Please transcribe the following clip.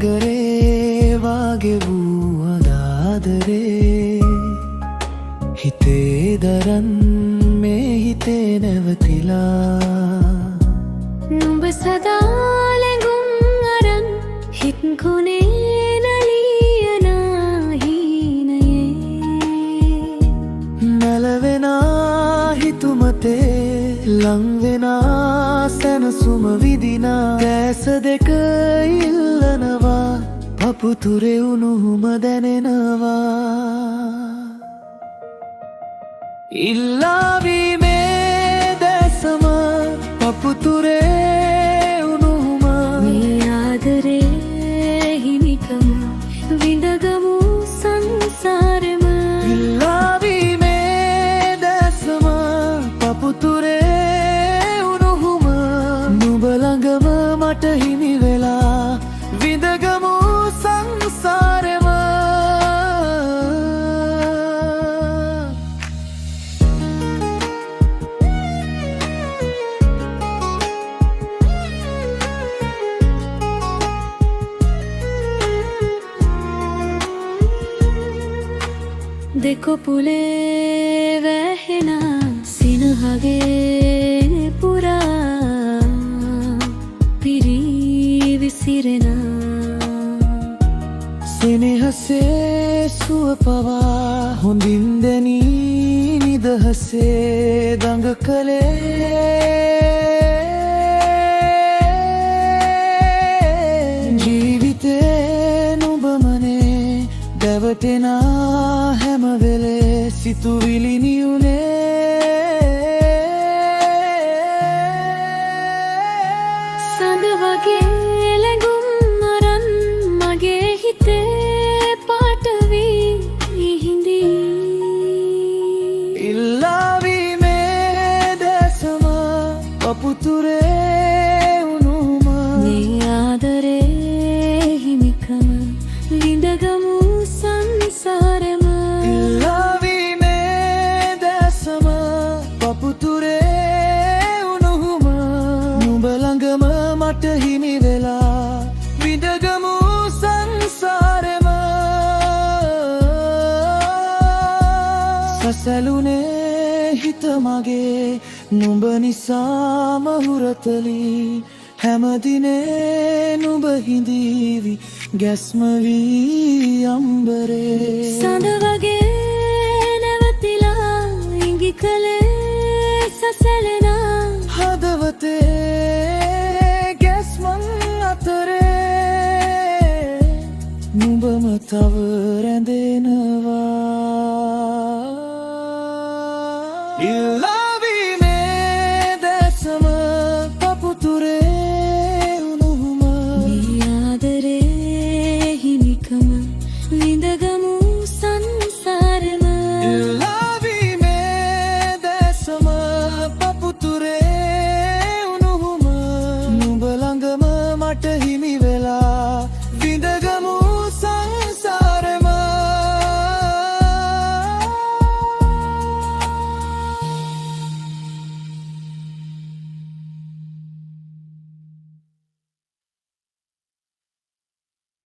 සාගරේ වාගේ වූ අදාදරේ හිතේ දරන් මේ හිතේ නැවතිලා නුඹ සදා ලැඟුම් අරන් හිත් කුණේ නලියනා හීනයේ නැලවෙනා හිතුමතේ ලංවෙනා සැනසුම විදිනා දැස දෙක ඉල්ලනවා පපුතුරේ උණුහුම දැනෙනවා ඉල්ලාවීමේ දැසම පපුතුරේ උණුහුම මේ ආදරේ හිමිකම විඳගමු සංසාරෙම ඉල්ලාවීමේ දැසම පපුතුරේ උණුහුම නුඹ ළඟම මට හිමි වෙලා විඳගමු සංසාරෙම දෙකොපුලේ වැහෙන සිනහගේ පුරා පිරී විසිරෙන සෙනෙහසේ සුව පවා හොඳින් දැනී නිදහසේ දඟ කළේ ජීවිතේ නුඹමනේ දැවටෙනා හැම වෙලේ සිතුවිලි නියුනේ සඳ වගේ ලැඟුම් අරන් මගේ හිතේ පාට වී හිඳී ඉල්ලාවීමේ දැසම පපුතුරේ උණුහුම මේ ආදරේ හිමිකම විඳගමු සංසාරෙම ඉල්ලාවීමේ දැසම පපුතුරේ උණුහුම නුඹ ළඟම මට හිමි වෙලා විඳගමු සංසාරෙම සසලුනේ හිත මගේ නුඹ නිසාම හුරතලී හැමදිනේ නුඹ හිඳීවි ගැස්ම වී අම්බරේ සඳ වගේ නැවතිලා ඉඟි කලේ සසලෙන හදවතේ ගැස්මන් අතරේ නුඹම තව රැඳෙනවා